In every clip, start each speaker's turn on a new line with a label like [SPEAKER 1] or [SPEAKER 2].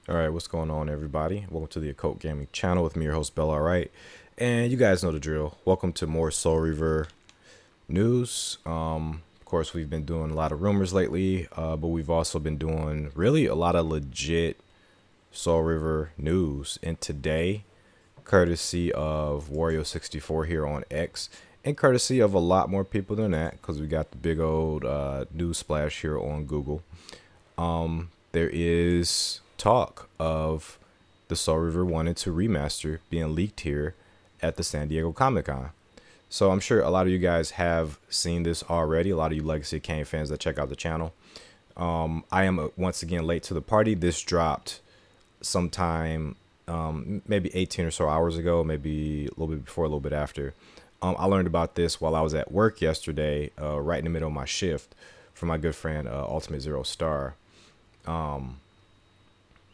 [SPEAKER 1] All right, what's going on, everybody? Welcome to the Occult Gaming channel with me, your host, Bell. All right, and you guys know the drill. Welcome to more Soul Reaver news. Of course, we've been doing a lot of rumors lately, but we've also been doing really a lot of legit Soul Reaver news. And today, courtesy of Wario64 here on X, and courtesy of a lot more people than that, because we got the big old news splash here on Google. There is talk of the Soul Reaver I II Remaster being leaked here at the San Diego Comic-Con. So I'm sure a lot of you guys have seen this already. A lot of you Legacy of Kain fans that check out the channel. I am once again late to the party. This dropped sometime, maybe 18 or so hours ago, maybe a little bit before, a little bit after. I learned about this while I was at work yesterday, right in the middle of my shift, from my good friend Ultimate Zero Star.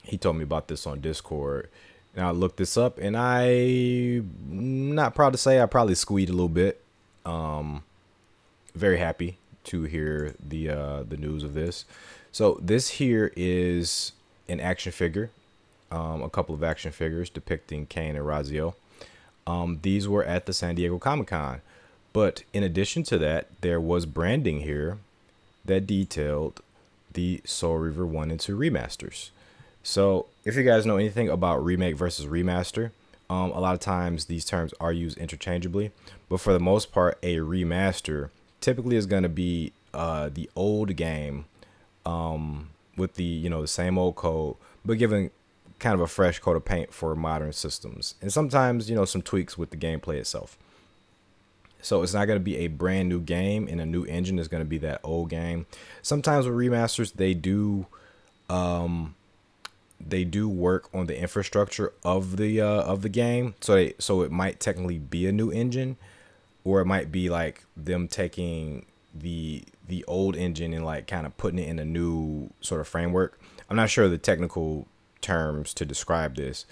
[SPEAKER 1] He told me about this on Discord, and I looked this up, and I'm not proud to say I probably squeed a little bit. Very happy to hear the news of this. So this here is an action figure, a couple of action figures depicting Kain and Raziel. These were at the San Diego Comic-Con, but in addition to that, there was branding here that detailed the Soul Reaver I and II remasters. So if you guys know anything about remake versus remaster, a lot of times these terms are used interchangeably, but for the most part, a remaster typically is going to be the old game, with the same old code, but given kind of a fresh coat of paint for modern systems, and sometimes some tweaks with the gameplay itself. So it's not going to be a brand new game in a new engine. It's going to be that old game. Sometimes with remasters, they do work on the infrastructure of the game. So it might technically be a new engine, or it might be like them taking the old engine and like kind of putting it in a new sort of framework. I'm not sure the technical terms to describe this.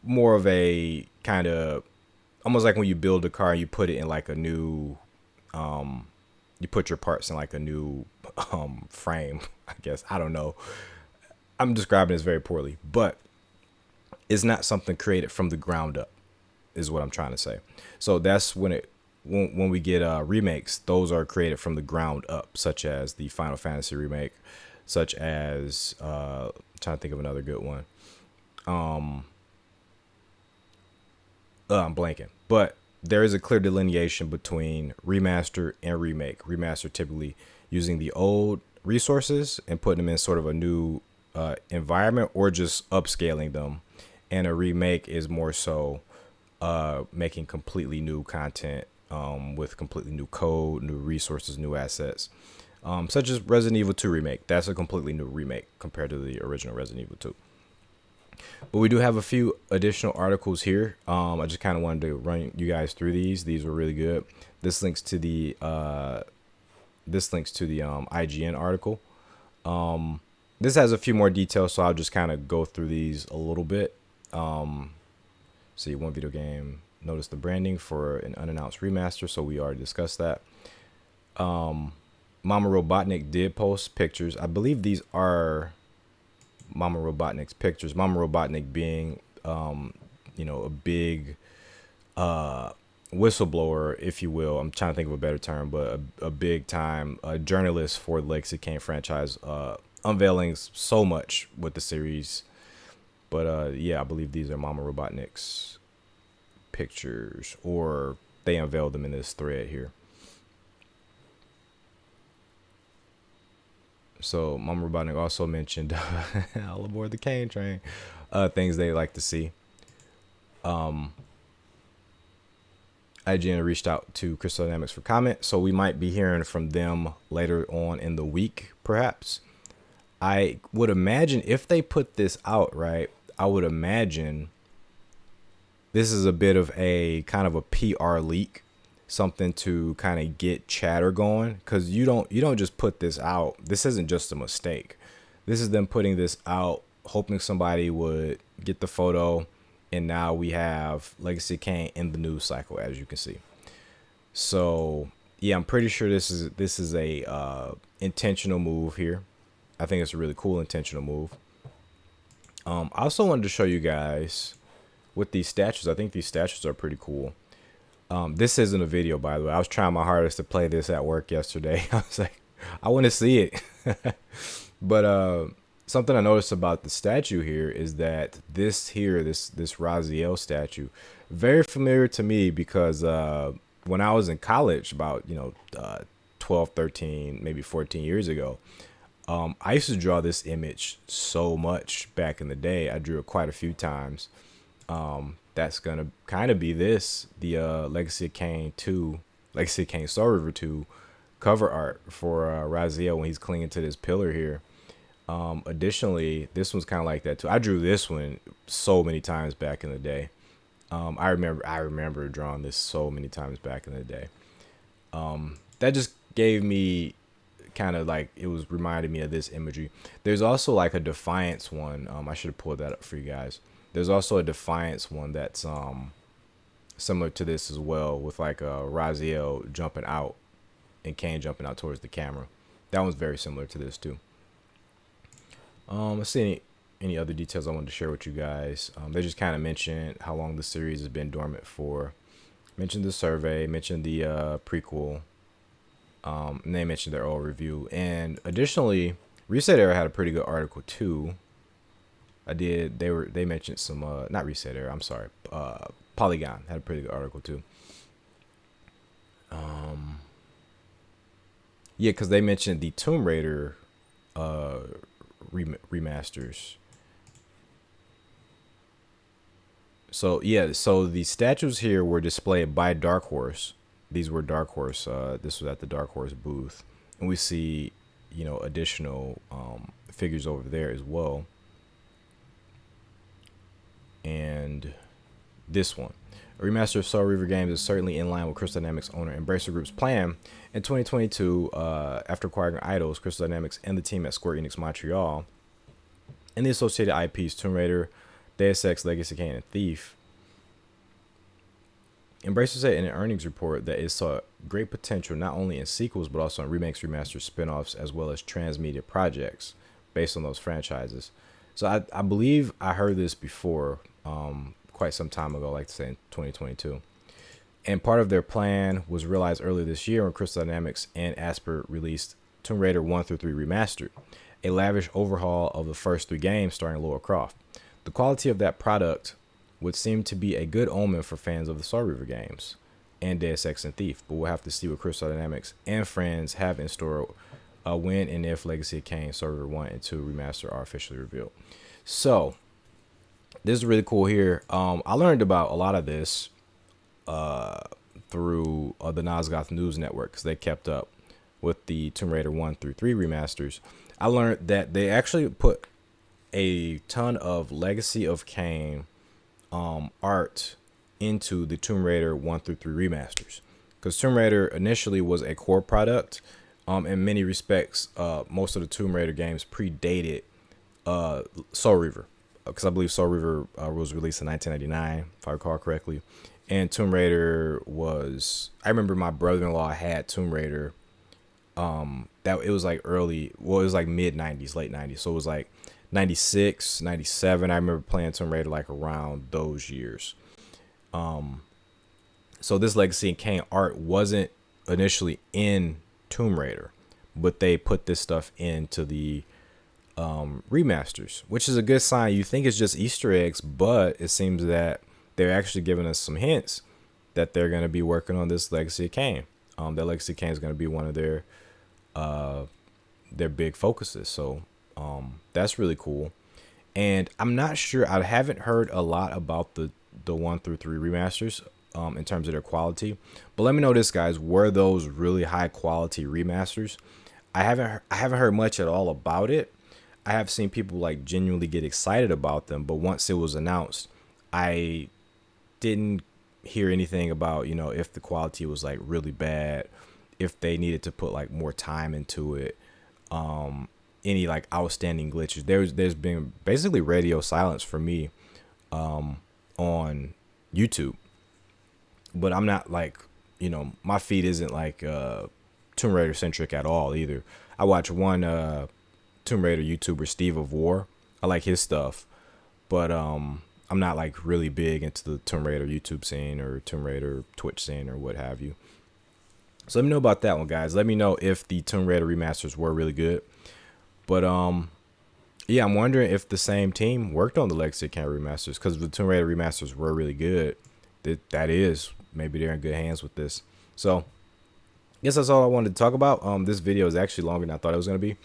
[SPEAKER 1] More of a kind of almost like when you build a car and you put it in like a new you put your parts in like a new frame, I guess. I don't know. I'm describing this very poorly, but it's not something created from the ground up, is what I'm trying to say. So that's when we get remakes, those are created from the ground up, such as the Final Fantasy remake, such as I'm trying to think of another good one. I'm blanking, but there is a clear delineation between remaster and remake. Remaster typically using the old resources and putting them in sort of a new environment, or just upscaling them, and a remake is more so making completely new content, with completely new code, new resources, new assets, such as Resident Evil 2 remake. That's a completely new remake compared to the original Resident Evil 2. But we do have a few additional articles here. I just kind of wanted to run you guys through these. These were really good. This links to the IGN article. This has a few more details, so I'll just kind of go through these a little bit. See, one video game. Notice the branding for an unannounced remaster, so we already discussed that. Mama Robotnik did post pictures. I believe these are Mama Robotnik's pictures. Mama Robotnik being, a big whistleblower, if you will. I'm trying to think of a better term, but a big time journalist for the Legacy of Kain franchise, unveiling so much with the series. But yeah, I believe these are Mama Robotnik's pictures, or they unveiled them in this thread here. So Mama Robotnik also mentioned all aboard the Kain train, things they like to see. IGN reached out to Crystal Dynamics for comment, so we might be hearing from them later on in the week, perhaps. I would imagine if they put this out, right, I would imagine this is a bit of a kind of a PR leak, something to kind of get chatter going, because you don't just put this out. This isn't just a mistake. This is them putting this out, hoping somebody would get the photo, and now we have Legacy of Kain in the news cycle, as you can see. So yeah, I'm pretty sure this is a intentional move here. I think it's a really cool intentional move. I also wanted to show you guys with these statues. I think these statues are pretty cool. This isn't a video, by the way. I was trying my hardest to play this at work yesterday. I was like, I want to see it. But something I noticed about the statue here is that this Raziel statue, very familiar to me because when I was in college, about 12, 13, maybe 14 years ago, I used to draw this image so much back in the day. I drew it quite a few times. That's gonna kind of be the Legacy of Kain 2, Legacy of Kain Soul Reaver 2 cover art for Raziel when he's clinging to this pillar here. Additionally, this one's kind of like that too. I drew this one so many times back in the day. I remember drawing this so many times back in the day. That just gave me kind of like, it was reminding me of this imagery. There's also like a Defiance one. I should have pulled that up for you guys. There's also a Defiance one that's similar to this as well, with like a Raziel jumping out and Kain jumping out towards the camera. That one's very similar to this too. Let's see any other details I wanted to share with you guys. They just kind of mentioned how long the series has been dormant for. Mentioned the survey, mentioned the prequel, and they mentioned their old review. And additionally, Reset Era had a pretty good article too. They mentioned some not Reset Era, I'm sorry, Polygon had a pretty good article too. Yeah, because they mentioned the Tomb Raider remasters. So yeah, so the statues here were displayed by Dark Horse. These were Dark Horse. This was at the Dark Horse booth, and we see, additional figures over there as well. And this one, a remaster of Soul Reaver games, is certainly in line with Crystal Dynamics owner Embracer Group's plan. In 2022, after acquiring Idols, Crystal Dynamics and the team at Square Enix Montreal, and the associated IPs Tomb Raider, Deus Ex, Legacy of Kain, and Thief. Embracer said in an earnings report that it saw great potential not only in sequels but also in remakes, remasters, spin-offs, as well as transmedia projects based on those franchises. So I believe I heard this before, quite some time ago, like to say in 2022. And part of their plan was realized earlier this year when Crystal Dynamics and Asper released Tomb Raider 1 through 3 Remastered, a lavish overhaul of the first 3 games starring Lara Croft. The quality of that product would seem to be a good omen for fans of the Soul Reaver games and Deus Ex and Thief, but we'll have to see what Crystal Dynamics and friends have in store when and if Legacy of Kain, Soul Reaver 1 and 2 Remastered are officially revealed. So this is really cool here. I learned about a lot of this through the Nosgoth News Network, because they kept up with the Tomb Raider 1 through 3 remasters. I learned that they actually put a ton of Legacy of Kain art into the Tomb Raider 1 through 3 remasters, because Tomb Raider initially was a core product. In many respects, most of the Tomb Raider games predated Soul Reaver, because I believe Soul Reaver was released in 1999, if I recall correctly. And Tomb Raider was, I remember my brother-in-law had Tomb Raider. That it was like it was like mid 90s, late 90s. So it was like 96, 97. I remember playing Tomb Raider like around those years. So this Legacy of Kain art wasn't initially in Tomb Raider, but they put this stuff into the remasters, which is a good sign. You think it's just Easter eggs, but it seems that they're actually giving us some hints that they're going to be working on this Legacy of Kain. That Legacy of Kain is going to be one of their big focuses. So that's really cool. And I'm not sure, I haven't heard a lot about the 1 through 3 remasters in terms of their quality, but let me know this, guys, were those really high quality remasters? I haven't heard much at all about it. I have seen people like genuinely get excited about them, but once it was announced, I didn't hear anything about, if the quality was like really bad, if they needed to put like more time into it, any like outstanding glitches. There's been basically radio silence for me on YouTube, but I'm not like, my feed isn't like Tomb Raider centric at all either. I watch one Tomb Raider YouTuber, Steve of War. I like his stuff, but I'm not like really big into the Tomb Raider YouTube scene or Tomb Raider Twitch scene or what have you. So let me know about that one, guys. Let me know if the Tomb Raider remasters were really good. But yeah, I'm wondering if the same team worked on the Legacy of Kain remasters, because the Tomb Raider remasters were really good. That is, maybe they're in good hands with this. So I guess that's all I wanted to talk about. This video is actually longer than I thought it was gonna be.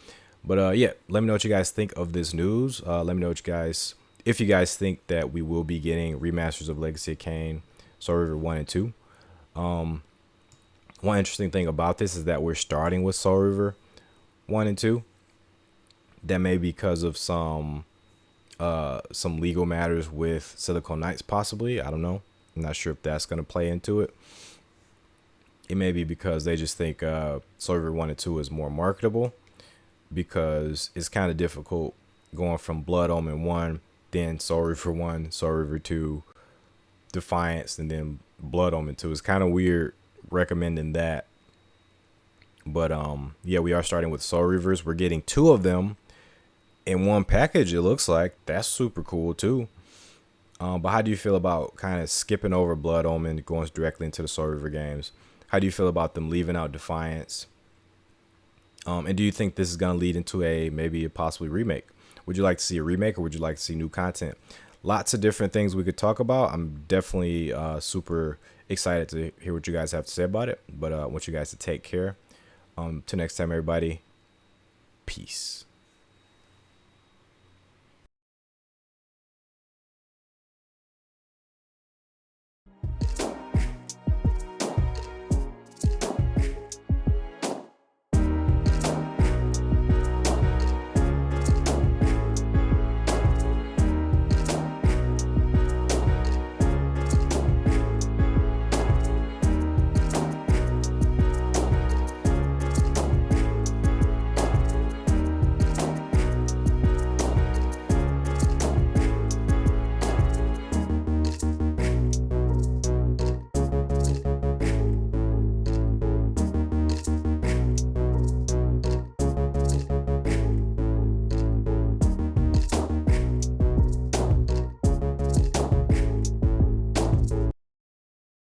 [SPEAKER 1] But yeah, let me know what you guys think of this news. Let me know what you guys, if you guys think that we will be getting remasters of Legacy of Kain, Soul Reaver 1 and 2. One interesting thing about this is that we're starting with Soul Reaver 1 and 2. That may be because of some legal matters with Silicon Knights, possibly. I don't know. I'm not sure if that's going to play into it. It may be because they just think Soul Reaver 1 and 2 is more marketable, because it's kind of difficult going from Blood Omen 1, then Soul Reaver 1, Soul Reaver 2, Defiance, and then Blood Omen 2. It's kind of weird recommending that. But yeah, we are starting with Soul Reavers. We're getting 2 of them in one package, it looks like. That's super cool too. But how do you feel about kind of skipping over Blood Omen, going directly into the Soul Reaver games? How do you feel about them leaving out Defiance? And do you think this is going to lead into maybe a possibly remake? Would you like to see a remake, or would you like to see new content? Lots of different things we could talk about. I'm definitely super excited to hear what you guys have to say about it. But I want you guys to take care. Till next time, everybody. Peace.